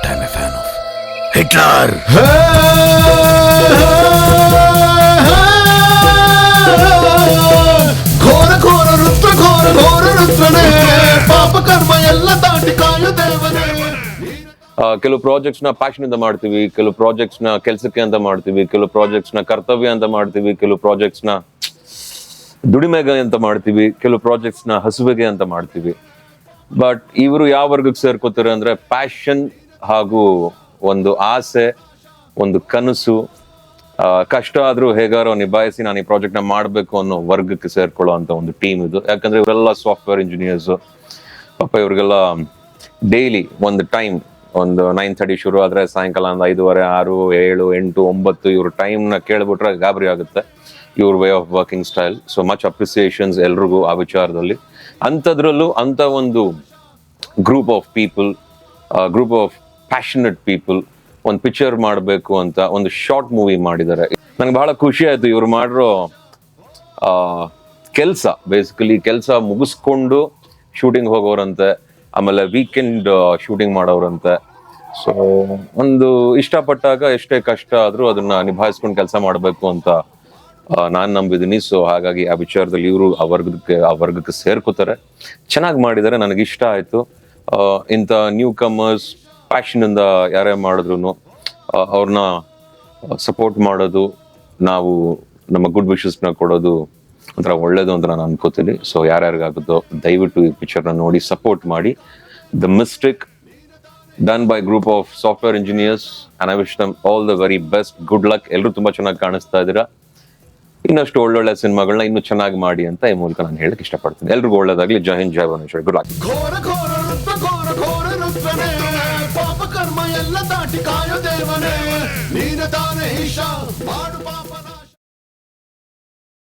what I'm a fan of. Hitler! ಘೋರ ಘೋರ ರುದ್ರ ಘೋರ ಘೋರ ರುದ್ರನೇ ಪಾಪ ಕರ್ಮ ಎಲ್ಲ ದಾಟಿ ಕಾಯು ದೇವನೇ. ಕೆಲವು ಪ್ರಾಜೆಕ್ಟ್ಸ್ ನ ಪ್ಯಾಷನ್ ಇಂದ ಮಾಡ್ತೀವಿ, ಕೆಲವು ಪ್ರಾಜೆಕ್ಟ್ಸ್ ನ ಕೆಲ್ಸಕ್ಕೆ ಅಂತ ಮಾಡ್ತೀವಿ, ಕೆಲವು ಪ್ರಾಜೆಕ್ಟ್ಸ್ ನ ಕರ್ತವ್ಯ ಅಂತ ಮಾಡ್ತೀವಿ, ಕೆಲವು ಪ್ರಾಜೆಕ್ಟ್ಸ್ ನ ದುಡಿಮೆಗೆ ಅಂತ ಮಾಡ್ತೀವಿ, ಕೆಲವು ಪ್ರಾಜೆಕ್ಟ್ಸ್ ನ ಹಸುವಿಗೆ ಅಂತ ಮಾಡ್ತೀವಿ. ಬಟ್ ಇವರು ಯಾವ ವರ್ಗಕ್ಕೆ ಸೇರ್ಕೋತಾರೆ ಅಂದ್ರೆ ಪ್ಯಾಷನ್ ಹಾಗೂ ಒಂದು ಆಸೆ, ಒಂದು ಕನಸು, ಕಷ್ಟ ಆದ್ರೂ ಹೇಗಾರೋ ನಿಭಾಯಿಸಿ ನಾನು ಈ ಪ್ರಾಜೆಕ್ಟ್ ನ ಮಾಡ್ಬೇಕು ಅನ್ನೋ ವರ್ಗಕ್ಕೆ ಸೇರ್ಕೊಳ್ಳೋ ಅಂತ ಒಂದು ಟೀಮ್ ಇದು. ಯಾಕಂದ್ರೆ ಇವರೆಲ್ಲ ಸಾಫ್ಟ್ವೇರ್ ಇಂಜಿನಿಯರ್ಸ್. ಪಾಪ ಇವ್ರಿಗೆಲ್ಲ ಡೈಲಿ ಒಂದು ಟೈಮ್, ಒಂದು 9:30 ಶುರು ಆದ್ರೆ ಸಾಯಂಕಾಲ ಒಂದು 5:30, 6, 7, 8, 9 ಇವ್ರ ಟೈಮ್ ನ ಕೇಳ್ಬಿಟ್ರೆ ಗಾಬರಿ ಆಗುತ್ತೆ ಇವ್ರ way of working style. So much appreciations ಎಲ್ರಿಗೂ ಆ ವಿಚಾರದಲ್ಲಿ. ಅಂಥದ್ರಲ್ಲೂ ಅಂತ ಒಂದು group of people, group of passionate people ಒಂದು ಪಿಕ್ಚರ್ ಮಾಡಬೇಕು ಅಂತ ಒಂದು ಶಾರ್ಟ್ ಮೂವಿ ಮಾಡಿದ್ದಾರೆ. ನಂಗೆ ಬಹಳ ಖುಷಿ ಆಯ್ತು ಇವ್ರು ಮಾಡಿರೋ ಕೆಲಸ. ಬೇಸಿಕಲಿ ಕೆಲಸ ಮುಗಿಸ್ಕೊಂಡು ಶೂಟಿಂಗ್ ಹೋಗೋರಂತೆ, ಆಮೇಲೆ ವೀಕೆಂಡ್ ಶೂಟಿಂಗ್ ಮಾಡೋರಂತೆ. ಸೊ ಒಂದು ಇಷ್ಟಪಟ್ಟಾಗ ಎಷ್ಟೇ ಕಷ್ಟ ಆದ್ರೂ ಅದನ್ನ ನಿಭಾಯಿಸ್ಕೊಂಡು ಕೆಲಸ ಮಾಡಬೇಕು ಅಂತ ನಾನ್ ನಂಬಿದ್ದೀನಿ. ಸೊ ಹಾಗಾಗಿ ಆ ವಿಚಾರದಲ್ಲಿ ಇವರು ಆ ವರ್ಗಕ್ಕೆ ಸೇರ್ಕೋತಾರೆ. ಚೆನ್ನಾಗಿ ಮಾಡಿದ್ದಾರೆ, ನನಗೆ ಇಷ್ಟ ಆಯ್ತು. ಇಂಥ ನ್ಯೂ ಕಮರ್ಸ್ ಪ್ಯಾಷನ್ ಇಂದ ಯಾರೇ ಮಾಡಿದ್ರು ಅವ್ರನ್ನ ಸಪೋರ್ಟ್ ಮಾಡೋದು, ನಾವು ನಮ್ಮ ಗುಡ್ ವಿಶಸ್ನ ಕೊಡೋದು ಒಂಥರ ಒಳ್ಳೇದು ಅಂತ ನಾನು ಅನ್ಕೋತೀನಿ. ಸೊ ಯಾರ್ಯಾರಿಗಾಗುತ್ತೋ ದಯವಿಟ್ಟು ಈ ಪಿಕ್ಚರ್ನ ನೋಡಿ ಸಪೋರ್ಟ್ ಮಾಡಿ. The mistake done by group of software engineers and I wish dum all the very best. Good luck. ಎಲ್ಲರೂ ತುಂಬಾ ಚೆನ್ನಾಗಿ ಕಾಣಿಸ್ತಾ ಇದ್ದೀರಾ. ಇನ್ನಷ್ಟು ಒಳ್ಳೊಳ್ಳೆ ಸಿನಿಮಾಗಳನ್ನ ಇನ್ನೂ ಚೆನ್ನಾಗಿ ಮಾಡಿ ಅಂತ ಈ ಮೂಲಕ ನಾನು ಹೇಳಕ್ ಇಷ್ಟಪಡ್ತೀನಿ. ಎಲ್ರಿಗೂ ಒಳ್ಳೇದಾಗ್ಲಿ. ಜೈ ಹಿಂದ್, ಜೈ ಭುವನೇಶ್ವರಿ. Good luck. ಘೋರ ಘೋರ ರುದ್ರ ಘೋರ ಘೋರ ರುದ್ರನೇ ಪಾಪ ಕರ್ಮ ಎಲ್ಲ ದಾಟಿ ಕಾಯು ದೇವನೇ. ನೀನ ತಾನೇ ಈಶ ಮಾಡು ಪಾಪನ